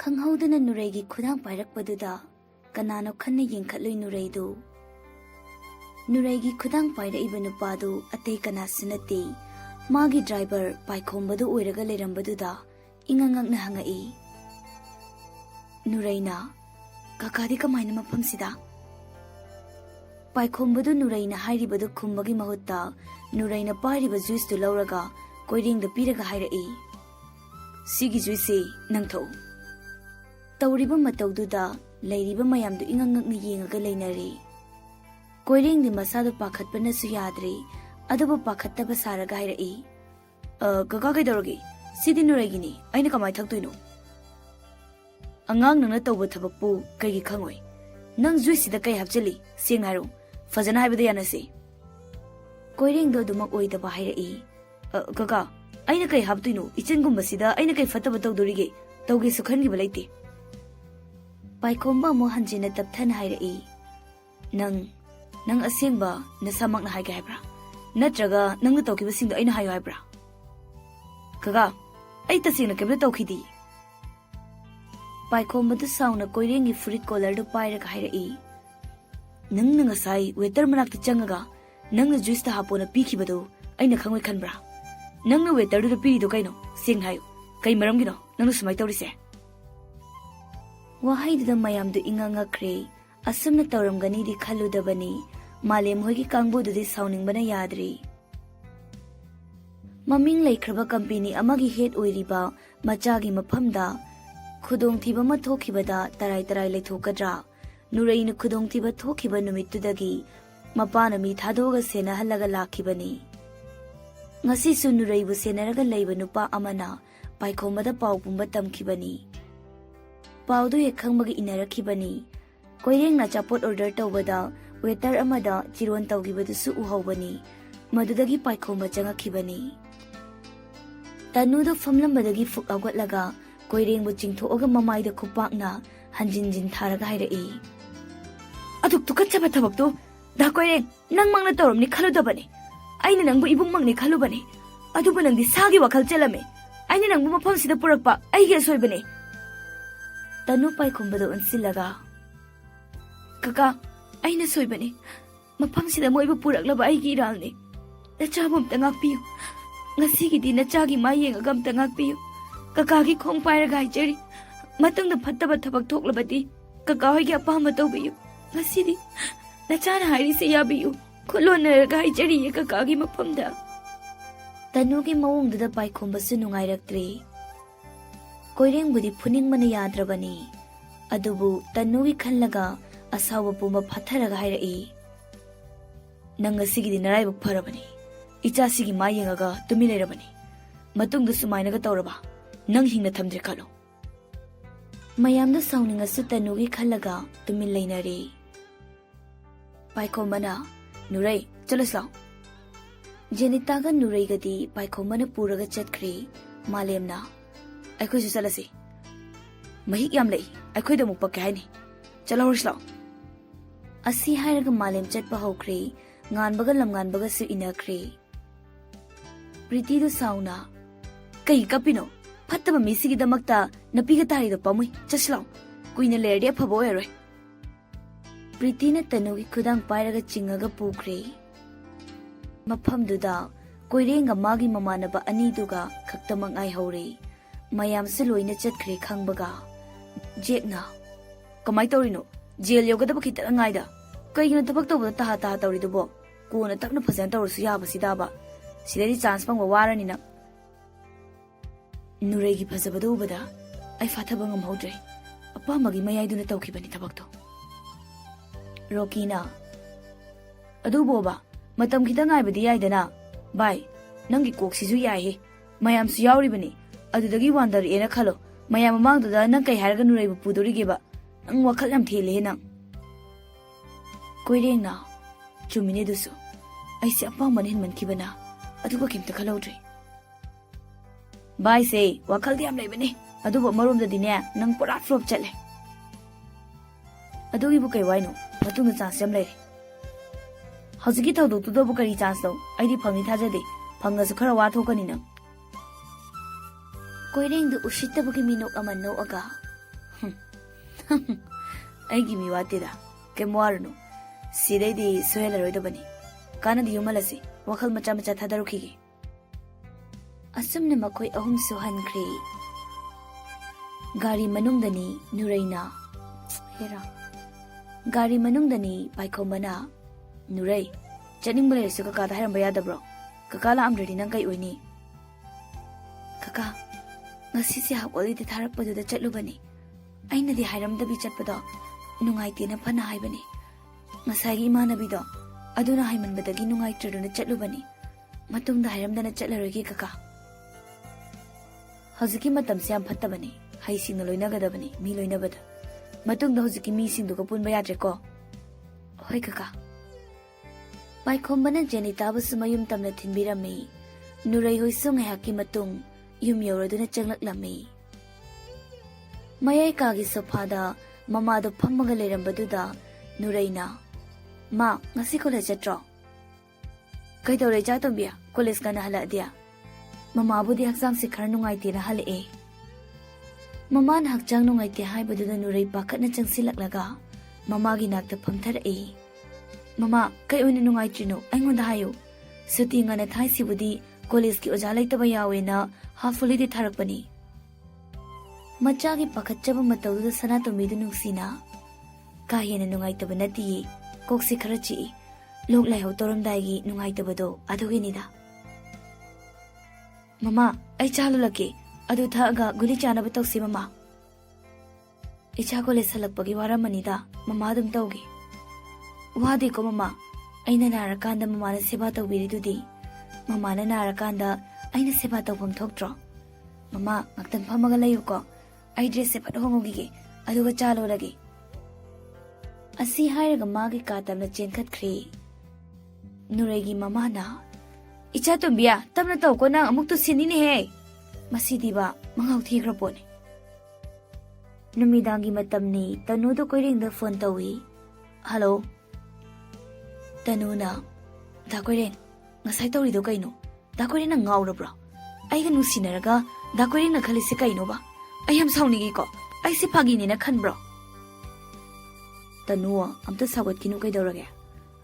Khanghaudana Nuraigi khudang pairakpaduda kanano khanna yengkhatloi Nuraidu. Nuraigi khudang pairaiba nupadu atei kanasu nate magi driver paikhombodu oiraga leirambaduda ingangakna hangai. Nuraina kakadi kamaina mafamsida paikhombodu Nuraina hairibadu khumbagi mahutta Nuraina pairiba juice tu lauraga koiringda piraga hairai. Sigi juice nangtho tawriba matawduda leiriba mayamdu ingangakna yengaga leinari. Koiringdi masadu pakhatpana su yadri adubu pakhattaba saraga hairai. Kaka kaidorgi sidi Nuraigini aina kamai thaktoino. Angang nangna tawba thabakpu kaigi khangoi. Nang juice da kai hapchali seng haro fajana haibada yanase. Koiringdo dumak oidaba hairai. Kaka aina kai haptoino ichenggumbasida aina kai fataba tawdorige tawge sukhangiba leite. Paikhomba mo hanjina tapthana hairai. Nang asengba nasamakna haiga haibra natraga nangna tawkibasingdo aina hayo haibra. Kaka ai tasengna kebla tawkhidi. Paikhomba sauna koirengi furit collar do pairaga hairai. Nangna ngasai waiter manakta changaga nangna juice ta hapona pikibado aina khangoi khanbra. Nangna waiter do pirido kaino seng hayo kai maramgino nangna sumai tawrise. Wahai da mayamdu ingangakre asumna tawramgani di khaludabani malem hoigi kangbodu di sauningbana yadri. Maming laikhraba company amagi head oiriba machagi maphamda khudongthiba ma thokhibada tarai leithokadra Nuraina khudongthiba thokhiba numittudagi mapana mi thadoga sena halaga lakhibani. Ngasi su Nuraibu senaraga leiba nupa amana paikhomada pawpumba tamkhibani. Paudu yekhangmagi inarakhibani. Koirengna chapot order tawbada waiter amada chiron tawgibadusu uhawbani. Madudagi paikhomba changakhibani. Tanudo famlambadagi fuk awgatlaga koirengbu chingthoaga mamaida khupakna hanjinjin tharaga hairai. Aduk tukachaba thabakto da koireng nang mangna tawramni khaludabani. Aina nangbu ibungmangni khalubani. Aduba nangdi sagi wakhal chelame. Aina nangbu mafamsida purakpa aige soibani. Tanu paikhombodo unsilaga. Kaka aina soibani mafamsida moibu puraklaba aigi iralni. Nachabo amta ngakpiyu. Ngasigidi nachagi mayengaga amta ngakpiyu. Kakagi khong pairaga haijari. Matungda fattaba thabak thoklabadi kaka hoigi apahamba tawbiyu. Ngasidi nachana hairise yabiyu. Khulonaraga haijari kakagi mafamda. Tanugi mawongduda paikhombasu nungairaktre. Koirengbudi phuningmana yadrabani. Adubu tanugi khallaga asawa pumba phatharaga hairai. Nang asigidi naraibuk pharabani. Ichasigi mayengaga tumi leirabani. Matungda sumainaga tawraba. Nang hingna thamdre khalo. Mayamda sauningasu tanugi khallaga tumi leinare. Paikhombana Nurai chalaslaw. Jenitaga Nuraigadi paikhomana puraga chatkre malemna. Aikhoisu chalasi. Mahik yam lei aikhoida muk pakke haini. Chalahorslaw. Asi hairaga malem chatpa hokre nganbaga lamnganbaga su inakre. Priti do sauna. Kai kapino fattaba misigi damakta napiga tarido pamui chaslaw. Kuina lerdi afabo eroi. Priti na tanugi khudang pairaga chingaga pukre. Maphamduda koirenga magi mamanaba aniduga khaktamang ai hore. Mayam se loina chatkre khangbaga. Jekna. Kamai tawrino? Jail yogadaba khitara ngaida. Kaigina tabak tawbada taha tawridubo. Kona takna phajana tawrasu yabasidaba. Sidadi chance pangwa warani na. Nuraigi phajabada ubada ai fathaba ngamhodre. Apamagi mayaiduna tawkhibani tabakto. Rokina. Aduboba matam khita ngaibadi yaidana. Bai nangi koksisu yaihe. Mayamsu yauribani. Adudagi wandar ena khalo mayam mamangduda nang kai haraga Nuraibu pudorigeba nang wakhal yam thele nang. Koirengna chumine dusu aise apamban hinmankibana aduga kimta khalodre. Bai se wakhal yam leibani aduba maromdadi ne nang pura flop chale. Adugi bu kai waino matungda chance yam leire. Hajiki thawdo tudo bu kari chance do aidi phangni thajade phangasu khara wa thokani nang. Koirengdu ushittabagi minok ama noaga ꯑꯩꯒꯤ ꯃꯤ ꯋꯥꯠꯇꯦꯗ ꯀꯩꯝ ꯋꯥꯔꯨꯅꯨ ꯁꯤꯗꯩꯗꯤ ꯁꯣꯏꯍꯜꯂꯔꯣꯏꯗꯕꯅꯤ ꯀꯥꯟꯅꯗꯤ ꯌꯨꯝꯍꯜꯂꯁꯤ ꯋꯥꯈꯜ ꯃꯆꯥ ꯃꯆꯥ ꯊꯥꯗꯔꯨꯈꯤꯒꯦ ꯑꯁꯨꯝꯅ ꯃꯈꯣꯏ ꯑꯍꯨꯝꯁꯨ ꯍꯟꯈ꯭ꯔꯦ ꯒꯥꯔꯤ ꯃꯅꯨꯡꯗꯅꯤ ꯅꯨꯔꯩꯅ ꯒꯥꯔꯤ ꯃꯅꯨꯡꯗꯅꯤ ꯄꯥꯏꯈꯣꯝꯕꯅ ꯅꯨꯔꯩ ꯆꯠꯅꯤꯡꯕ ꯂꯩꯔꯁꯨ ꯀꯀꯥꯗ ꯍꯥꯏꯔꯝꯕ ꯌꯥꯗꯕ꯭ꯔꯣ ꯀꯀꯥ ꯂꯥꯛꯑꯝꯗ꯭ꯔꯗꯤ ꯅꯪ ꯀꯩ ꯑꯣꯏꯅꯤ ꯀꯀꯥ ꯉꯁꯤꯁꯦ ꯍꯞꯋꯥꯂꯤꯗ ꯊꯥꯔꯛꯄꯗꯨꯗ ꯆꯠꯂꯨꯕꯅꯤ ꯑꯩꯅꯗꯤ ꯍꯥꯏꯔꯝꯗꯕꯤ ꯆꯠꯄꯗꯣ ꯅꯨꯡꯉꯥꯏꯇꯦꯅ ꯐꯅ ꯍꯥꯏꯕꯅꯤ ꯉꯁꯥꯏꯒꯤ ꯏꯃꯥꯟꯅꯕꯤꯗꯣ ꯑꯗꯨꯅ ꯍꯥꯏꯃꯟꯕꯗꯒꯤ ꯅꯨꯡꯉꯥꯏꯇ꯭ꯔꯗꯨꯅ ꯆꯠꯂꯨꯕꯅꯤ ꯃꯇꯨꯡꯗ ꯍꯥꯏꯔꯝꯗꯅ ꯆꯠꯂꯔꯣꯏꯒꯦ ꯀꯀꯥ ꯍꯧꯖꯤꯛꯀꯤ ꯃꯇꯝꯁꯦ ꯌꯥꯝ ꯐꯠꯇꯕꯅꯤ ꯍꯩꯁꯤꯡꯅ ꯂꯣꯏꯅꯒꯗꯕꯅꯤ ꯃꯤ ꯂꯣꯏꯅꯕꯗ ꯃꯇꯨꯡꯗ ꯍꯧꯖꯤꯛꯀꯤ ꯃꯤꯁꯤꯡꯗꯨꯒ ꯄꯨꯟꯕ ꯌꯥꯗ꯭ꯔꯦꯀꯣ ꯍꯣꯏ ꯀꯀꯥ ꯄꯥꯏꯈꯣꯝꯕꯅ ꯖꯦꯅꯤꯇꯥꯕꯨꯁꯨ ꯃꯌꯨꯝ ꯇꯝꯅ ꯊꯤꯟꯕꯤꯔꯝꯃꯤ ꯅꯨꯔꯩ ꯍꯣꯏꯁꯨ ꯉꯥꯏꯍꯥꯛꯀꯤ ꯃꯇꯨꯡ ꯌꯨꯝ ꯌꯧꯔꯗꯨꯅ ꯆꯪꯂꯛꯂꯝꯃꯤ ꯃꯌꯥꯏ ꯀꯥꯒꯤ ꯁꯣꯐꯥꯗ ꯃꯃꯥꯗꯣ ꯐꯝꯃꯒ ꯂꯩꯔꯝꯕꯗꯨꯗ ꯅꯨꯔꯩꯅ ꯃꯥ ꯉꯁꯤ ꯀꯣꯂꯦꯖ ꯆꯠꯇ꯭ꯔꯣ ꯀꯩꯗꯧꯔꯦ ꯏꯆꯥꯇꯣꯝꯕꯤ ꯀꯣꯂꯦꯖ ꯉꯟꯅ ꯍꯜꯂꯛꯑꯗꯤ ꯃꯃꯥꯕꯨꯗꯤ ꯍꯛꯆꯥꯡꯁꯦ ꯈꯔ ꯅꯨꯡꯉꯥꯏꯇꯦꯅ ꯍꯜꯂꯛꯑꯦ ꯃꯃꯥꯅ ꯍꯛꯆꯥꯡ ꯅꯨꯡꯉꯥꯏꯇꯦ ꯍꯥꯏꯕꯗꯨꯗ ꯅꯨꯔꯩ ꯄꯥꯈꯠꯅ ꯆꯪꯁꯤꯜꯂꯛꯂꯒ ꯃꯃꯥꯒꯤ ꯅꯥꯛꯇ ꯐꯝꯊꯔꯛꯏ ꯃꯃꯥ ꯀꯩ ꯑꯣꯏꯅ ꯅꯨꯡꯉꯥꯏꯇ꯭ꯔꯤꯅꯣ ꯑꯩꯉꯣꯟꯗ ꯍꯥꯏꯌꯨ ꯁꯨꯇꯤ ꯉꯟꯅ ꯊꯥꯏꯁꯤꯕꯨꯗꯤ ꯀꯣꯂꯦꯖꯀꯤ ꯑꯣꯖꯥ ꯂꯩꯇꯕ ꯌꯥꯎꯋꯦꯅ ꯍꯥꯐ ꯍꯣꯂꯤꯗꯦ ꯊꯥꯔꯛꯄꯅꯤ ꯃꯆꯥꯒꯤ ꯄꯥꯈꯠꯆꯕ ꯃꯇꯧꯗꯨꯗ ꯁꯅꯥꯇꯣꯝꯕꯤꯗꯨ ꯅꯨꯡꯁꯤꯅ ꯀꯥ ꯍꯦꯟꯅ ꯅꯨꯡꯉꯥꯏꯇꯕ ꯅꯠꯇꯤꯌꯦ ꯀꯣꯛꯁꯤ ꯈꯔ ꯆꯤꯛꯏ ꯂꯣꯛ ꯂꯥꯏꯍꯧ ꯇꯧꯔꯝꯗꯥꯏꯒꯤ ꯅꯨꯡꯉꯥꯏꯇꯕꯗꯣ ꯑꯗꯨꯒꯤꯅꯤꯗ ꯃꯃꯥ ꯑꯩ ꯆꯥ ꯂꯣꯜꯂꯛꯀꯦ ꯑꯗꯨ ꯊꯛꯑꯒ ꯒꯨꯂꯤ ꯆꯥꯅꯕ ꯇꯧꯁꯤ ꯃꯃꯥ ꯏꯆꯥ ꯀꯣꯂꯦꯖ ꯍꯜꯂꯛꯄꯒꯤ ꯋꯥꯔꯝꯃꯅꯤꯗ ꯃꯃꯥ ꯑꯗꯨꯝ ꯇꯧꯒꯦ ꯋꯥꯗꯦꯀꯣ ꯃꯃꯥ ꯑꯩꯅ ꯅꯥꯔꯀꯥꯟꯗ ꯃꯃꯥꯅ ꯁꯦꯕꯥ ꯇꯧꯕꯤꯔꯤꯗꯨꯗꯤ ꯃꯃꯥꯅ ꯅꯥꯔꯀꯥꯟꯗ ꯑꯩꯅ ꯁꯦꯕꯥ ꯇꯧꯐꯝ ꯊꯣꯛꯇ꯭ꯔꯣ ꯃꯃꯥ ꯉꯥꯛꯇꯪ ꯐꯝꯃꯒ ꯂꯩꯌꯨꯀꯣ ꯑꯩ ꯗ꯭ꯔꯦꯁꯁꯦ ꯐꯠ ꯍꯣꯡꯉꯨꯈꯤꯒꯦ ꯑꯗꯨꯒ ꯆꯥ ꯂꯣꯜꯂꯒꯦ ꯑꯁꯤ ꯍꯥꯏꯔꯒ ꯃꯥꯒꯤ ꯀꯥ ꯇꯞꯅ ꯆꯦꯟꯈꯠꯈ꯭ꯔꯦ ꯅꯨꯔꯩꯒꯤ ꯃꯃꯥꯅ ꯏꯆꯥꯇꯣꯝꯕꯤ ꯇꯞꯅ ꯇꯧꯀꯣ ꯅꯪ ꯑꯃꯨꯛ ꯇꯨꯁꯤꯟꯅꯤꯅꯦꯍꯦ ꯃꯁꯤꯗꯤꯕ ꯃꯉꯥꯎ ꯊꯤꯈ꯭ꯔ ꯄꯣꯠꯅꯤ ꯅꯨꯃꯤꯗꯥꯡꯒꯤ ꯃꯇꯝꯅꯤ ꯇꯅꯨꯗꯣ ꯀꯣꯏꯔꯦꯡꯗ ꯐꯣꯟ ꯇꯧꯏ ꯍꯜꯂꯣ ꯇꯅꯨꯅ ꯗꯥ ꯀꯣꯏꯔꯦꯡ ꯉꯁꯥꯏ ꯇꯧꯔꯤꯗꯣ ꯀꯩꯅꯣ ꯗꯥ ꯀꯣꯏꯔꯦꯡꯅ ꯉꯥꯎꯔꯕ꯭ꯔꯣ ꯑꯩꯒ ꯅꯨꯡꯁꯤꯅꯔꯒ ꯗꯥ ꯀꯣꯏꯔꯦꯡꯅ ꯈꯜꯂꯤꯁꯦ ꯀꯩꯅꯣꯕ ꯑꯩ ꯌꯥꯝ ꯁꯥꯎꯅꯤꯡꯉꯤꯀꯣ ꯑꯩꯁꯦ ꯐꯥꯒꯤꯅꯦꯅ ꯈꯟꯕ꯭ꯔꯣ ꯇꯅꯨ ꯑꯝꯇ ꯁꯥꯎꯒꯠꯈꯤꯅꯨ ꯀꯩꯗꯧꯔꯒꯦ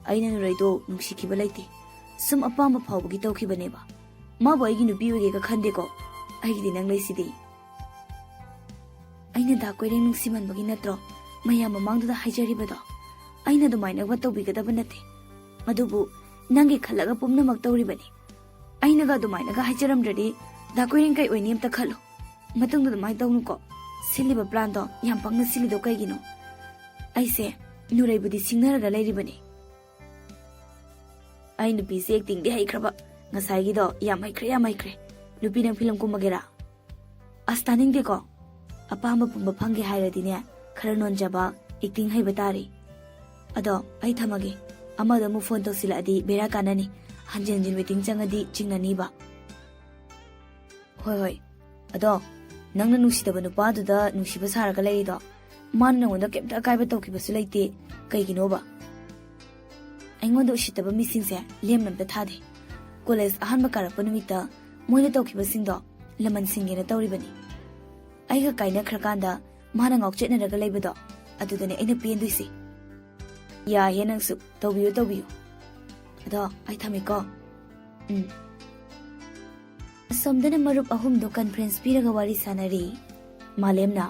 ꯑꯩꯅ ꯅꯨꯔꯩꯗꯣ ꯅꯨꯡꯁꯤꯈꯤꯕ ꯂꯩꯇꯦ ꯁꯨꯝ ꯑꯄꯥꯝꯕ ꯐꯥꯎꯕꯒꯤ ꯇꯧꯈꯤꯕꯅꯦꯕ ꯃꯥꯕꯨ ꯑꯩꯒꯤ ꯅꯨꯄꯤ ꯑꯣꯏꯒꯦꯒ ꯈꯟꯗꯦꯀꯣ ꯑꯩꯒꯤꯗꯤ ꯅꯪ ꯂꯩꯁꯤꯗꯤ ꯑꯩꯅ ꯗꯥ ꯀꯣꯏꯔꯦꯡ ꯅꯨꯡꯁꯤꯃꯟꯕꯒꯤ ꯅꯠꯇ꯭ꯔꯣ ꯃꯌꯥꯝ ꯃꯃꯥꯡꯗꯨꯗ ꯍꯥꯏꯖꯔꯤꯕꯗꯣ ꯑꯩꯅ ꯑꯗꯨꯃꯥꯏꯅꯒ ꯇꯧꯕꯤꯒꯗꯕ ꯅꯠꯇꯦ ꯑꯗꯨꯕꯨ ꯅꯪꯒꯤ ꯈꯜꯂꯒ ꯄꯨꯝꯅꯃꯛ ꯇꯧꯔꯤꯕꯅꯤ ꯑꯩꯅꯒ ꯑꯗꯨꯃꯥꯏꯅꯒ ꯍꯥꯏꯖꯔꯝꯗ꯭ꯔꯗꯤ ꯗꯥ ꯀꯣꯏꯔꯦꯡ ꯀꯩ ꯑꯣꯏꯅꯤ ꯑꯝꯇ ꯈꯜꯂꯨ ꯃꯇꯨꯡꯗ ꯑꯗꯨꯃꯥꯏꯅ ꯇꯧꯅꯨꯀꯣ ꯁꯤꯜꯂꯤꯕ ꯄ꯭ꯂꯥꯟꯗꯣ ꯌꯥꯝ ꯄꯪꯅ ꯁꯤꯜꯂꯤꯗꯣ ꯀꯩꯒꯤꯅꯣ ꯑꯩꯁꯦ ꯅꯨꯔꯩꯕꯨꯗꯤ ꯁꯤꯡꯅꯔꯒ ꯂꯩꯔꯤꯕꯅꯤ ꯑꯩ ꯅꯨꯄꯤꯁꯦ ꯑꯦꯛꯇꯤꯡꯗꯤ ꯍꯩꯈ꯭ꯔꯕ ꯉꯁꯥꯏꯒꯤꯗꯣ ꯌꯥꯝ ꯍꯩꯈ꯭ꯔꯦ ꯅꯨꯄꯤ ꯅꯪ ꯐꯤꯂꯝ ꯀꯨꯝꯃꯒꯦꯔꯥ ꯑꯁ ꯇꯥꯅꯤꯡꯗꯦꯀꯣ ꯑꯄꯥꯝꯕ ꯄꯨꯝꯕ ꯐꯪꯒꯦ ꯍꯥꯏꯔꯗꯤꯅꯦ ꯈꯔ ꯅꯣꯟꯖꯕ ꯑꯦꯛꯇꯤꯡ ꯍꯩꯕ ꯇꯥꯔꯤ ꯑꯗꯣ ꯑꯩ ꯊꯝꯃꯒꯦ ꯑꯃꯗ ꯑꯃꯨꯛ ꯐꯣꯟ ꯇꯧꯁꯤꯜꯂꯛꯑꯗꯤ ꯕꯦꯔꯥ ꯀꯥꯟꯅꯅꯤ ꯍꯟꯖꯤꯟ ꯍꯟꯖꯤꯟ ꯋꯦꯇꯤꯡ ꯆꯪꯉꯗꯤ ꯆꯤꯡꯅꯅꯤꯕ ꯍꯣꯏ ꯑꯗꯣ ꯅꯪꯅ ꯅꯨꯡꯁꯤꯗꯕ ꯅꯨꯄꯥꯗꯨꯗ ꯅꯨꯡꯁꯤꯕ ꯁꯥꯔꯒ ꯂꯩꯔꯤꯗꯣ ꯃꯥꯅ ꯅꯉꯣꯟꯗ ꯀꯩꯝꯇ ꯑꯀꯥꯏꯕ ꯇꯧꯈꯤꯕꯁꯨ ꯂꯩꯇꯦ ꯀꯩꯒꯤꯅꯣꯕ ꯑꯩꯉꯣꯟꯗ ꯎꯁꯤꯠꯇꯕ ꯃꯤꯁꯤꯡꯁꯦ ꯂꯦꯝꯅ ꯑꯝꯇ ꯊꯥꯗꯦ ꯀꯣꯂꯦꯖ ꯑꯍꯥꯟꯕ ꯀꯥꯔꯛꯄ ꯅꯨꯃꯤꯠꯇ ꯃꯣꯏꯅ ꯇꯧꯈꯤꯕꯁꯤꯡꯗꯣ ꯂꯃꯟꯁꯤꯡꯒꯦꯅ ꯇꯧꯔꯤꯕꯅꯤ ꯑꯩꯒ ꯀꯥꯏꯅꯈ꯭ꯔꯀꯥꯟꯗ ꯃꯥꯅ ꯉꯥꯎꯆꯦꯠꯅꯔꯒ ꯂꯩꯕꯗꯣ ꯑꯗꯨꯗꯅꯦ ꯑꯩꯅ ꯄꯦꯟꯗꯣꯏꯁꯤ ꯌꯥꯏꯌꯦ ꯅꯪꯁꯨ ꯇꯧꯕꯤꯌꯨ ꯑꯗꯣ ꯑꯩ ꯊꯝꯃꯦꯀꯣ ꯑꯁꯣꯝꯗꯅ ꯃꯔꯨꯞ ꯑꯍꯨꯝꯗꯣ ꯀꯟꯐꯔꯦꯟꯁ ꯄꯤꯔꯒ ꯋꯥꯔꯤ ꯁꯥꯟꯅꯔꯤ ꯃꯥꯂꯦꯝꯅ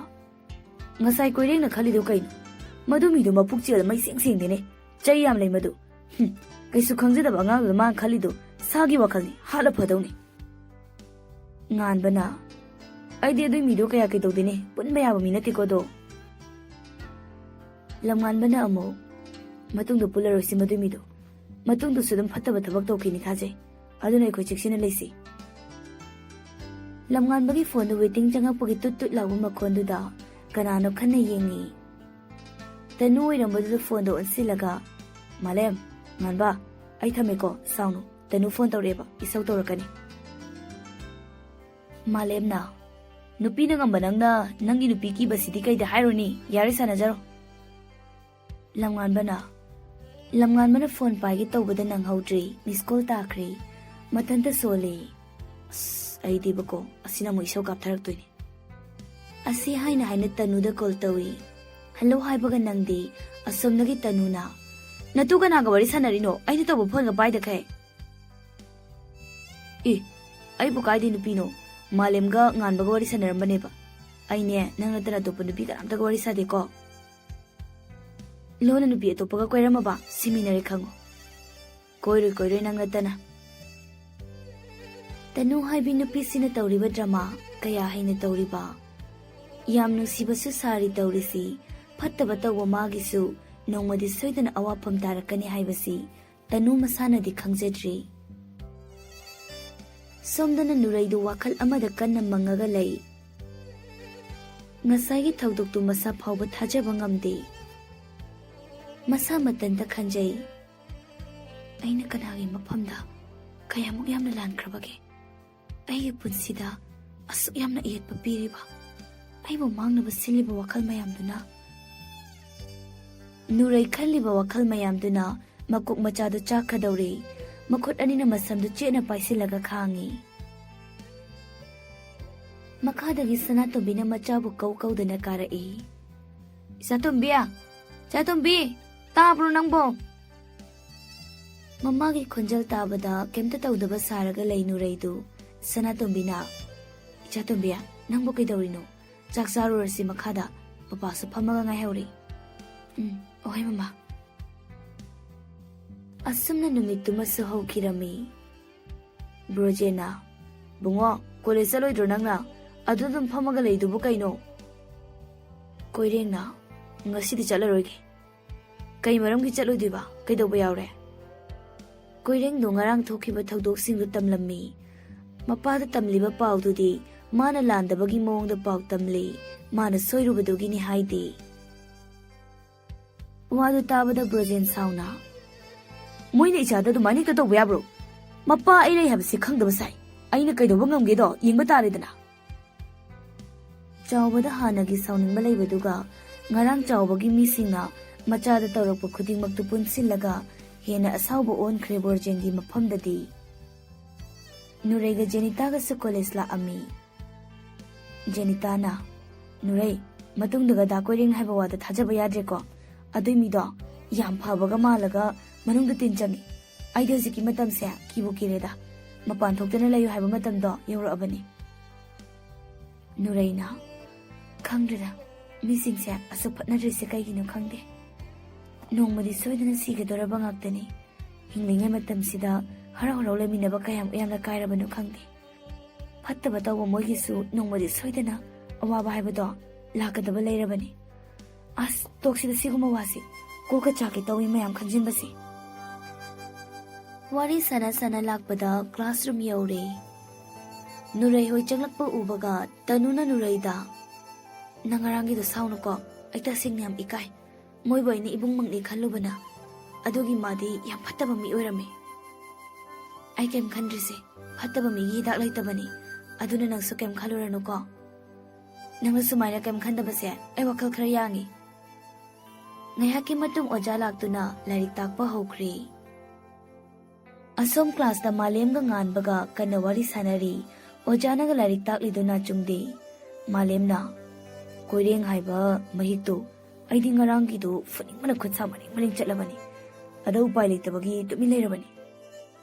ꯉꯁꯥꯏ ꯀꯣꯏꯔꯦꯡꯅ ꯈꯜꯂꯤꯗꯣ ꯀꯩꯅꯣ ꯃꯗꯨ ꯃꯤꯗꯣ ꯃꯄꯨꯛ ꯆꯦꯜꯗ ꯃꯩ ꯁꯦꯡꯗꯦꯅꯦ ꯆꯩ ꯌꯥꯝ ꯂꯩ ꯃꯗꯨ ꯀꯩꯁꯨ ꯈꯪꯖꯗꯕ ꯑꯉꯥꯡꯗꯨꯗ ꯃꯥꯅ ꯈꯜꯂꯤꯗꯣ ꯁꯥꯒꯤ ꯋꯥꯈꯜꯅꯤ ꯍꯥꯠꯂ ꯐꯗꯧꯅꯤ ꯉꯥꯟꯕꯅ ꯑꯩꯗꯤ ꯑꯗꯨꯏ ꯃꯤꯗꯣ ꯀꯌꯥ ꯀꯩꯗꯧꯗꯦꯅꯦ ꯄꯨꯟꯕ ꯌꯥꯕ ꯃꯤ ꯅꯠꯇꯦꯀꯣ ꯑꯗꯣ ꯂꯝꯉꯥꯟꯕꯅ ꯑꯃꯨꯛ ꯃꯇꯨꯡꯗ ꯄꯨꯜꯂꯔꯣꯏꯁꯤ ꯃꯗꯨꯏ ꯃꯤꯗꯣ ꯃꯇꯨꯡꯗꯁꯨ ꯑꯗꯨꯝ ꯐꯠꯇꯕ ꯊꯕꯛ ꯇꯧꯈꯤꯅꯤ ꯊꯥꯖꯩ ꯑꯗꯨꯅ ꯑꯩꯈꯣꯏ ꯆꯦꯛꯁꯤꯟꯅ ꯂꯩꯁꯤ ꯂꯝꯉꯥꯟꯕꯒꯤ ꯐꯣꯟꯗ ꯋꯦꯇꯤꯡ ꯆꯪꯉꯛꯄꯒꯤ ꯇꯨꯠ ꯇꯨꯠ ꯂꯥꯎꯕ ꯃꯈꯣꯟꯗꯨꯗ ꯀꯅꯥꯅꯣ ꯈꯟꯅ ꯌꯦꯡꯉꯤ ꯇꯅꯨ ꯑꯣꯏꯔꯝꯕꯗꯨꯗ ꯐꯣꯟꯗꯣ ꯑꯣꯟꯁꯤꯜꯂꯒ ꯃꯥꯂꯦꯝ ꯉꯥꯟꯕ ꯑꯩ ꯊꯝꯃꯦꯀꯣ ꯁꯥꯎꯅꯨ ꯇꯅꯨ ꯐꯣꯟ ꯇꯧꯔꯛꯑꯦꯕ ꯏꯁꯧ ꯇꯧꯔꯛꯀꯅꯤ ꯃꯥꯂꯦꯝꯅ ꯅꯨꯄꯤꯅ ꯉꯝꯕ ꯅꯪꯅ ꯅꯪꯒꯤ ꯅꯨꯄꯤ ꯀꯤꯕꯁꯤꯗꯤ ꯀꯩꯗ ꯍꯥꯏꯔꯣꯅꯤ ꯌꯥꯔꯦ ꯁꯥꯟꯅꯖꯔꯣ ꯂꯝꯉꯥꯟꯕꯅ ꯐꯣꯟ ꯄꯥꯏꯒꯦ ꯇꯧꯕꯗ ꯅꯪꯍꯧꯗ꯭ꯔꯤ ꯃꯤꯁꯀꯣꯜ ꯇꯥꯈ꯭ꯔꯦ ꯃꯊꯟꯇ ꯁꯣꯜꯂꯦ ꯑꯁ ꯑꯩꯗꯤꯕꯀꯣ ꯑꯁꯤꯅ ꯑꯃꯨꯛ ꯏꯁꯧ ꯀꯥꯞꯊꯔꯛꯇꯣꯏꯅꯤ Asi haina haina Tanuda call tawi. Hello haibaga nangdi, asomnagi Tanuna. Natuga naga wari sanarino, ay nito bupon ga bay da kay. Ay bukay di nupino, malim ga ngan baga wari sanaran ba neba. Ay niya, nang natana to nupi ka ramta ga wari sade ko. Lona nupi ito paga kway rama ba, seminary kango. Koyroy nang natana. Tanu haibi nupi sinatawriba drama, kaya haina tawriba. Yam nungsibasu sari tawrisi, fattaba tawwa magisu, nongmadi soydana awapam tarakani haibasi, Tanu masana di khangzadri. Somdana nuraidu wakal amada kanna mangaga lay. Ngasaygi thawdoktu masa phawba thajaba ngamde. Masa matanda khanjay. Aina kanagi maphamda, kayamuk yamna lankrabage. Aigi punsida, asuk yamna iyatpa piriba. Aibu mangnaba siliba wakal mayamduna. Nurai khalliba wakal mayamduna, makuk machadu chakadawri, makut anina masamdu chena paisilaga khangi. Makadagi Sanatombina machabu kawdana karai. Satombi, tabro nangbo. Mamagi khonjal tabada kemta tawdaba saraga lay nuraidu. Sanatombina, Chatombi, nangbo kaydawrino. Chaksarurasi makada, papasu pamaga ngay hawri. Okay mama. Asam na numitu masahaw kirami. Brojena, bungo, kolesa loydro nang na, adudum pamaga lay dubo kayno. Koyreng na, ngasidi chalaroy ki. Kay maram ki chaloy diba, kay daw bayawre. Koyreng do ngarang thokiba thawdok singdo tamlami. Mapada tamliba pawdudi, Mana landabagi mawngda paw tamli, mana soyrubadugini haidi. Wadu tabada Brojen sauna. Moina ichada dumani ka tawba yabro. Mapa ay habsi khangdaba sai. Aina kaydoba ngamgedo yengba taridana. Chawbada hanagi sauning malaybaduga, ngarang chawbagi misingna, machada tawrakpa khudingmaktu punsilaga, hena asawba onkhre Brojengi maphamdadi. Nuraiga Janitaga sa college la ami. Janitana, Nuray, matungdaga dakoring haiba wada thajaba yadreko. Adoy mido, yam phabaga malaga, manungda tinjangi. Aida ziki matam se, kibu kireda. Mapan thoktana layo haiba matam do, yawra abani. Nurayna, khangdra, missing se, asuk patna drese kaygino khangde. Nongmadi soydana sigadoraba ngaktani. Hinglinga matam sida, haraw leminaba kayam yamna kairabano khangde. Fattaba tawba moigisu nongmadi soydana awaba haibado lakadaba layrabani. As toksida siguma wasi koka chaki tawi mayam khanjinbasi. Wari sana lakpada classroom yawre. Nuray hoi changlakpa ubaga Tanuna nurayda. Nangarangi do saunuko aita singnam ikai. Moiboy ni ibung mangni khalubana. Adogi madi yam fattaba mi oirami. Ay kem khandrise fattaba mi hidak laytabani. Aduna nang so kem khalurano ko. Nang sumayna kem khandabase ay wakal khara yangi. Ngayhaki matung oja laktuna larik takpa hokri. Asom class da malem ga ngan baga kanawari sanari oja na ga larik takliduna chungdi. Malem na koireng haiba mahikto ay di ngarangi do funing mana khutsa maning chatlabani. Ada upay litabagi tumi layrabani.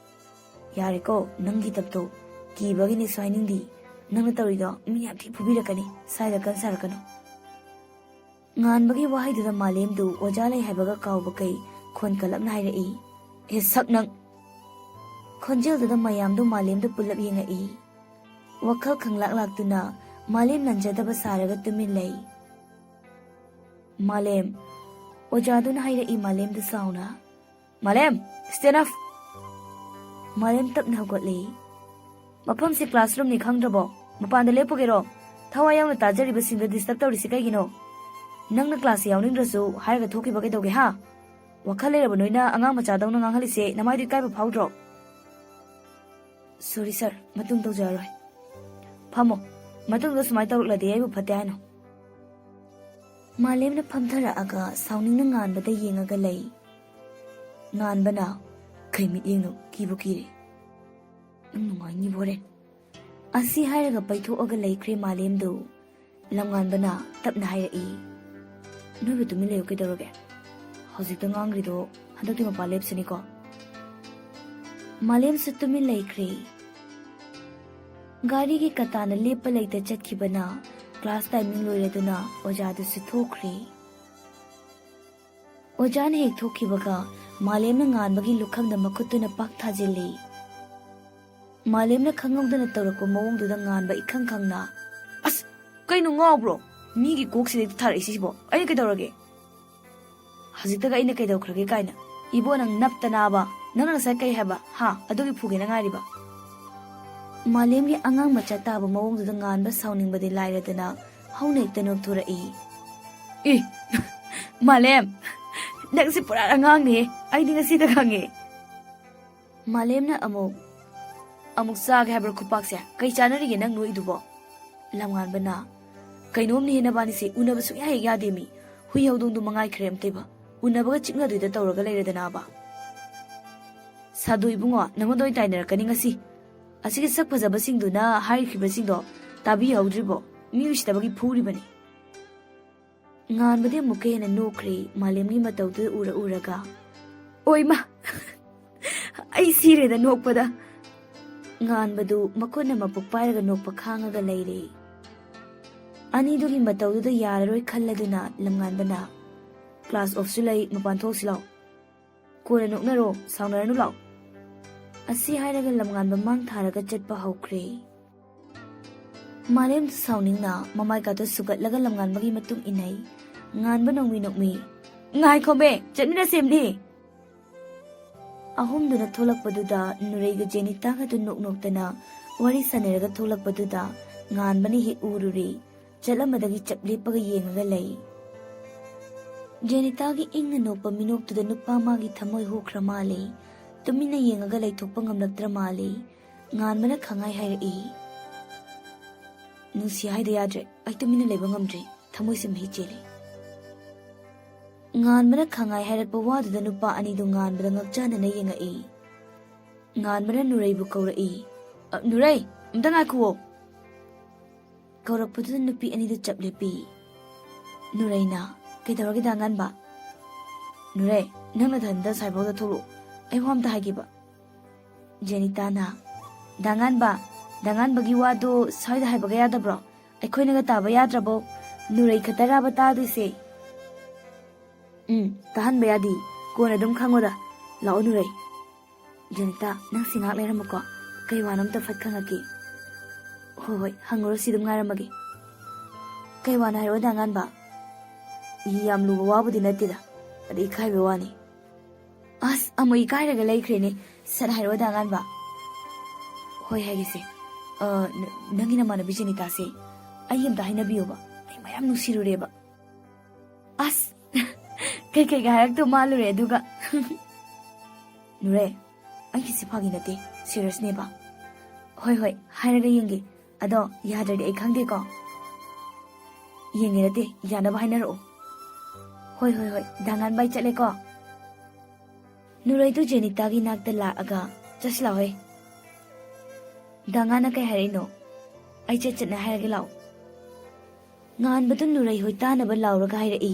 Yari ko nanggi tabto Kibagi ni swining di, nang natawrido, miyamti pubirakani, sayda kan sarakano. Ngan bagi wahay do malim do, wajalay haibaga kawbakay, kon kalap na hayrai. Sak nang. Konjil do mayam do malim do pulap yengai. Wakal kang laklak do na, malim nanjadaba saraga tumilay. Malim, wajado na hayrai malim do sauna. Malim, stand up. Malim tap na hugotlay. Mapam si classroom ni khangdrabo mapanda lepogero thawa yawna tajariba singda disturb tawrisi kaygino nangna class yawnindrasu haiga thokiba kaidoge ha wakhal leraba noina angang macha dawna nganghalise namaidu kaiba phawdro Sorry sir matung tawjaroi phamo matung do sumai tawrladi aibu phate hano Malemna phamthara aga sauningna nganbada yengaga lay nganbana khaimit yengno kibu kire Nungai ni bore. Asi hairaga paitho aga laikre malem do. ꯂꯝꯉꯥꯟꯕꯅ ꯇꯞꯅ ꯍꯥꯏꯔꯛꯏ꯫ ꯅꯣꯏꯕꯨ ꯇꯨꯃꯤꯟ ꯂꯩꯌꯨ ꯀꯩꯗꯧꯔꯒꯦ? ꯍꯧꯖꯤꯛꯇ ꯉꯥꯡꯒ꯭ꯔꯤꯗꯣ ꯍꯟꯗꯛꯇꯤ ꯃꯄꯥꯟ ꯂꯦꯞꯁꯤꯅꯤꯀꯣ꯫ ꯃꯥꯂꯦꯝꯁꯨ ꯇꯨꯃꯤꯟ ꯂꯩꯈ꯭ꯔꯦ꯫ ꯒꯥꯔꯤꯒꯤ ꯀꯇꯥꯅ ꯂꯦꯞꯄ ꯂꯩꯇ ꯆꯠꯈꯤꯕꯅ ꯀ꯭ꯂꯥꯁ ꯇꯥꯏꯃꯤꯡ ꯂꯣꯏꯔꯗꯨꯅ ꯑꯣꯖꯥꯗꯨꯁꯨ ꯊꯣꯛꯈ꯭ꯔꯦ꯫ ꯑꯣꯖꯥꯅ ꯍꯦꯛ ꯊꯣꯛꯈꯤꯕꯒ ꯃꯥꯂꯦꯝꯅ ꯉꯥꯟꯕꯒꯤ ꯂꯨꯈꯝꯗ ꯃꯈꯨꯠꯇꯨꯅ ꯄꯥꯛ ꯊꯥꯖꯤꯜꯂꯤ꯫ ꯃꯥꯂꯦꯝꯅ ꯈꯪꯍꯧꯗꯅ ꯇꯧꯔꯛꯄ ꯃꯑꯣꯡꯗꯨꯗ ꯉꯥꯟꯕ ꯏꯈꯪ ꯈꯪꯅ, "ꯑꯁ ꯀꯩꯅꯣ ꯉꯥꯎꯕ꯭ꯔꯣ? ꯃꯤꯒꯤ ꯀꯣꯛꯁꯤꯗꯩ ꯊꯥꯔꯛꯏꯁꯤꯕꯣ? ꯑꯩꯅ ꯀꯩꯗꯧꯔꯒꯦ? ꯍꯧꯖꯤꯛꯇꯒ ꯑꯩꯅ ꯀꯩꯗꯧꯈ꯭ꯔꯒꯦ ꯀꯥꯏꯅ? ꯏꯕꯣ ꯅꯪ ꯅꯞꯇꯅꯥꯕ, ꯅꯪꯅ ꯉꯁꯥꯏ ꯀꯩ ꯍꯥꯏꯕ? ꯍꯥ? ꯑꯗꯨꯒꯤ ꯐꯨꯒꯦꯅ ꯉꯥꯏꯔꯤꯕ?" ꯃꯥꯂꯦꯝꯒꯤ ꯑꯉꯥꯡ ꯃꯆꯥ ꯇꯥꯕ ꯃꯑꯣꯡꯗꯨꯗ ꯉꯥꯟꯕ ꯁꯥꯎꯅꯤꯡꯕꯗꯤ ꯂꯥꯏꯔꯗꯅ ꯍꯧꯅ ꯍꯦꯛꯇ ꯅꯣꯛꯊꯣꯔꯛꯏ꯫ ꯃꯥꯂꯦꯝ, ꯅꯪꯁꯤ ꯄꯨꯔꯥ ꯑꯉꯥꯡꯅꯦ, ꯑꯩꯗꯤ ꯉꯁꯤꯗ ꯈꯪꯉꯦ꯫ ꯃꯥꯂꯦꯝꯅ ꯑꯃꯨꯛ ꯆꯥꯒꯦ ꯍꯥꯏꯕ꯭ꯔꯥ ꯈꯨꯄꯥꯛꯁꯦ? ꯀꯩ ꯆꯥꯅꯔꯤꯒꯦ ꯅꯪ ꯅꯣꯛꯏꯗꯨꯕꯣ? ꯂꯝꯉꯥꯟꯕꯅ, ꯀꯩꯅꯣꯝꯅꯤ ꯍꯦ ꯅꯕꯥꯅꯤꯁꯦ, ꯎꯅꯕ ꯁꯨꯡꯌꯥ ꯍꯦꯛ ꯌꯥꯗꯦ ꯃꯤ, ꯍꯨꯏ ꯍꯧꯗꯣꯡꯗꯨ ꯃꯉꯥꯏꯈ꯭ꯔꯦ ꯑꯝꯇꯩꯕ, ꯎꯅꯕꯒ ꯆꯤꯛꯅꯗꯣꯏꯗ ꯇꯧꯔꯒ ꯂꯩꯔꯗꯅꯥꯕ꯫ ꯁꯥꯗꯨ ꯏꯕꯨꯡꯉꯣ, ꯅꯪꯉꯣꯟꯗ ꯑꯣꯏꯅ ꯇꯥꯏꯅꯔꯛꯀꯅꯤ ꯉꯁꯤ꯫ ꯑꯁꯤꯒꯤ ꯁꯛ ꯐꯖꯕꯁꯤꯡꯗꯨꯅ ꯍꯥꯏꯔꯤꯈꯤꯕꯁꯤꯡꯗꯣ ꯇꯥꯕꯤꯍꯧꯗ꯭ꯔꯤꯕꯣ? ꯃꯤ ꯎꯁꯤꯠꯇꯕꯒꯤ ꯐꯨꯔꯤꯕꯅꯤ꯫ ꯉꯥꯟꯕꯗꯤ ꯑꯃꯨꯛꯀ ꯍꯦꯟꯅ ꯅꯣꯛꯈ꯭ꯔꯦ ꯃꯥꯂꯦꯝꯒꯤ ꯃꯇꯧꯗꯨ ꯎꯔꯒ꯫ ꯑꯣꯏꯃ, ꯑꯩ ꯁꯤꯔꯦꯗ ꯅꯣꯛꯄꯗ꯫ ꯉꯥꯟꯕꯗꯨ ꯃꯈꯨꯠꯅ ꯃꯄꯨꯛ ꯄꯥꯏꯔꯒ ꯅꯣꯛꯄ ꯈꯥꯡꯉꯒ ꯂꯩꯔꯦ꯫ ꯑꯅꯤꯗꯨꯒꯤ ꯃꯇꯧꯗꯨꯗ ꯌꯥꯔꯔꯣꯏ ꯈꯜꯂꯗꯨꯅ ꯂꯝꯉꯥꯟꯕꯅ, "ꯀ꯭ꯂꯥꯁ ꯑꯣꯐꯁꯨ ꯂꯩ, ꯃꯄꯥꯟ ꯊꯣꯛꯁꯤ ꯂꯥꯎ꯫ ꯀꯣꯟꯅ ꯅꯣꯛꯅꯔꯣ, ꯁꯥꯎꯅꯔꯅꯨ ꯂꯥꯎ." ꯑꯁꯤ ꯍꯥꯏꯔꯒ ꯂꯝꯉꯥꯟꯕ ꯃꯥꯡ ꯊꯥꯔꯒ ꯆꯠꯄ ꯍꯧꯈ꯭ꯔꯦ꯫ ꯃꯥꯂꯦꯝꯗꯨ ꯁꯥꯎꯅꯤꯡꯅ ꯃꯃꯥꯏꯀꯥꯗꯨ ꯁꯨꯒꯠꯂꯒ ꯂꯝꯉꯥꯟꯕꯒꯤ ꯃꯇꯨꯡ ꯏꯟꯅꯩ꯫ ꯉꯥꯟꯕ ꯅꯣꯛꯃꯤ, "ꯉꯥꯏꯈꯣꯃꯦ, ꯆꯠꯃꯤꯟꯅꯁꯦꯝꯅꯤ." ꯑꯍꯨꯝꯗꯨꯅ ꯊꯣꯛꯂꯛꯄꯗꯨꯗ ꯅꯨꯔꯩꯒ ꯖꯦꯅꯤꯇꯥꯒꯗꯨ ꯅꯣꯛꯅꯣꯛꯇꯅ ꯋꯥꯔꯤ ꯁꯥꯟꯅꯔꯒ ꯊꯣꯛꯂꯛꯄꯗꯨꯗ ꯉꯥꯟꯕꯅ ꯍꯦꯛ ꯎꯔꯨꯔꯦ, ꯆꯠꯂꯝꯕꯗꯒꯤ ꯆꯞ ꯂꯦꯞꯄꯒ ꯌꯦꯡꯉꯒ ꯂꯩ꯫ ꯖꯦꯅꯤꯇꯥꯒꯤ ꯏꯪꯅ ꯅꯣꯛꯄ ꯃꯤꯅꯣꯛꯇꯨꯗ ꯅꯨꯄꯥ ꯃꯥꯒꯤ ꯊꯃꯣꯏ ꯍꯨꯈ꯭ꯔ ꯃꯥꯜꯂꯤ, ꯇꯨꯃꯤꯟꯅ ꯌꯦꯡꯉꯒ ꯂꯩꯊꯣꯛꯄ ꯉꯝꯂꯛꯇ꯭ꯔ ꯃꯥꯜꯂꯤ꯫ ꯉꯥꯟꯕꯅ ꯈꯪꯉꯥꯏ ꯍꯥꯏꯔꯛꯏ, "ꯅꯨꯡꯁꯤ ꯍꯥꯏꯗ ꯌꯥꯗ꯭ꯔꯦ, ꯑꯩ ꯇꯨꯃꯤꯟꯅ ꯂꯩꯕ ꯉꯝꯗ꯭ꯔꯦ, ꯊꯃꯣꯏꯁꯦ ꯃꯍꯤ ꯆꯦꯜꯂꯦ." ꯉꯥꯟꯕꯅ ꯈꯪꯉꯥꯏ ꯍꯥꯏꯔꯛꯄ ꯋꯥꯗꯨꯗ ꯅꯨꯄꯥ ꯑꯅꯤꯗꯨ ꯉꯥꯟꯕꯗ ꯉꯛꯆꯥꯅꯅ ꯌꯦꯡꯉꯛꯏ꯫ ꯉꯥꯟꯕꯅ ꯅꯨꯔꯩꯕꯨ ꯀꯧꯔꯛꯏ, "ꯅꯨꯔꯩ, ꯑꯝꯇ ꯉꯥꯏꯈꯨꯋꯣ." ꯀꯧꯔꯛꯄꯗꯨꯗ ꯅꯨꯄꯤ ꯑꯅꯤꯗꯨ ꯆꯞ ꯂꯦꯞꯄꯤ꯫ ꯅꯨꯔꯩꯅ, "ꯀꯩꯗꯧꯔꯒꯦ ꯗꯥ ꯉꯥꯟꯕ?" "ꯅꯨꯔꯩ, ꯅꯪ ꯅꯊꯟꯗ ꯁꯥꯏꯕꯣꯛꯗ ꯊꯣꯛꯂꯛꯑꯣ, ꯑꯩ ꯋꯥ ꯑꯝꯇ ꯍꯥꯏꯒꯦꯕ." ꯖꯦꯅꯤꯇꯥꯅ, "ꯗꯥ ꯉꯥꯟꯕꯒꯤ ꯋꯥꯗꯣ ꯁ꯭ꯋꯥꯏꯗ ꯍꯥꯏꯕꯒ ꯌꯥꯗꯕ꯭ꯔꯣ? ꯑꯩꯈꯣꯏꯅꯒ ꯇꯥꯕ ꯌꯥꯗ꯭ꯔꯕꯣ? ꯅꯨꯔꯩ ꯈꯛꯇꯔꯥꯕ ꯇꯥꯗꯣꯏꯁꯦ?" "ꯇꯥꯍꯟꯕ ꯌꯥꯗꯤ, ꯀꯣꯟꯅ ꯑꯗꯨꯝ ꯈꯪꯉꯣꯗ, ꯂꯥꯛꯑꯣ ꯅꯨꯔꯩ." "ꯖꯦꯅꯤꯇꯥ, ꯅꯪ ꯁꯤ ꯉꯥꯛ ꯂꯩꯔꯝꯃꯨꯀꯣ, ꯀꯩ ꯋꯥꯅꯣ ꯑꯝꯇ ꯐꯠ ꯈꯪꯉꯛꯀꯦ." ꯍꯣꯏ, ꯍꯪꯉꯨꯔꯣ, ꯁꯤ ꯑꯗꯨꯝ ꯉꯥꯏꯔꯝꯃꯒꯦ." "ꯀꯩ ꯋꯥꯅꯣ ꯍꯥꯏꯔꯛꯑꯣ ꯗꯥ ꯉꯥꯟꯕ." "ꯌꯥꯝ ꯂꯨꯕ ꯋꯥꯕꯨꯗꯤ ꯅꯠꯇꯦꯗ, ꯑꯗ ꯏꯀꯥꯏꯕ ꯋꯥꯅꯤ." "ꯑꯁ, ꯑꯃꯨꯛ ꯏꯀꯥꯏꯔꯒ ꯂꯩꯈ꯭ꯔꯦꯅꯦ, ꯁꯠ ꯍꯥꯏꯔꯛꯑꯣ ꯗꯥ ꯉꯥꯟꯕ." "ꯍꯣꯏ, ꯍꯥꯏꯒꯦꯁꯦ. ꯅꯪꯒꯤ ꯅꯃꯥꯟꯅꯕꯤ ꯖꯦꯅꯤꯇꯥꯁꯦ ꯑꯩ ꯑꯝꯇ ꯍꯥꯏꯅꯕꯤꯌꯣꯕ, ꯑꯩ ꯃꯌꯥꯝ ꯅꯨꯡꯁꯤꯔꯨꯔꯦꯕ." "ꯑꯁ, ꯀꯩꯀꯩꯒ ꯍꯥꯏꯔꯛꯇꯧ ꯃꯥꯜꯂꯨꯔꯦ ꯑꯗꯨꯒ." "ꯅꯨꯔꯩ, ꯑꯩꯒꯤꯁꯤ ꯐꯥꯒꯤ ꯅꯠꯇꯦ, ꯁꯤꯔꯤꯌꯁꯅꯦꯕ." ꯍꯣꯏ, ꯍꯥꯏꯔꯒ ꯌꯦꯡꯒꯦ, ꯑꯗꯣ ꯌꯥꯗ꯭ꯔꯗꯤ ꯑꯩ ꯈꯪꯗꯦꯀꯣ." "ꯌꯦꯡꯒꯦ ꯅꯠꯇꯦ, ꯌꯥꯅꯕ ꯍꯥꯏꯅꯔꯛꯑꯣ." ꯍꯣꯏ, ꯗꯥ ꯉꯥꯟꯕ ꯑꯩ ꯆꯠꯂꯦꯀꯣ." ꯅꯨꯔꯩꯗꯨ ꯖꯦꯅꯤꯇꯥꯒꯤ ꯅꯥꯛꯇ ꯂꯥꯛꯑꯒ, "ꯆꯠꯁꯤ ꯂꯥꯎꯍꯦ." "ꯗꯥ ꯉꯥꯟꯅ ꯀꯩ ꯍꯥꯏꯔꯛꯏꯅꯣ?" "ꯑꯩ ꯆꯠꯅ ꯍꯥꯏꯔꯒꯦ ꯂꯥꯎ." ꯉꯥꯟꯕꯗꯨ ꯅꯨꯔꯩ ꯍꯣꯏ ꯇꯥꯅꯕ ꯂꯥꯎꯔꯒ ꯍꯥꯏꯔꯛꯏ,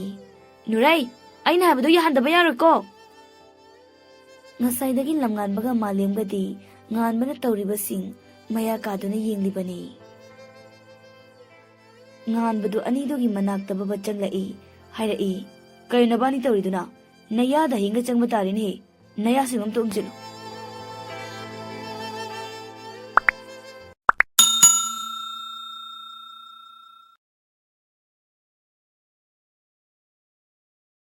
"ꯅꯨꯔꯩ, ꯑꯩꯅ ꯍꯥꯏꯕꯗꯣ ꯌꯥꯍꯟꯗꯕ ꯌꯥꯔꯣꯏꯀꯣ." ꯉꯁꯥꯏꯗꯒꯤ ꯂꯝꯉꯥꯟꯕꯒ ꯃꯥꯂꯦꯝꯒꯗꯤ ꯉꯥꯟꯕꯅ ꯇꯧꯔꯤꯕꯁꯤꯡ ꯃꯌꯥ ꯀꯥꯗꯨꯅ ꯌꯦꯡꯂꯤꯕꯅꯤ꯫ ꯉꯥꯟꯕꯗꯨ ꯑꯅꯤꯗꯨꯒꯤ ꯃꯅꯥꯛꯇ ꯕꯕ ꯆꯪꯂꯛꯏ, ꯍꯥꯏꯔꯛꯏ, "ꯀꯔꯤ ꯅꯕꯥꯅꯤ ꯇꯧꯔꯤꯗꯨꯅ? ꯅꯌꯥꯗ ꯍꯤꯡꯒ ꯆꯪꯕ ꯇꯥꯔꯦꯅꯦꯍꯦ, ꯅꯌꯥꯁꯤꯡ ꯑꯝꯇ ꯎꯝꯁꯤꯜꯂꯨ."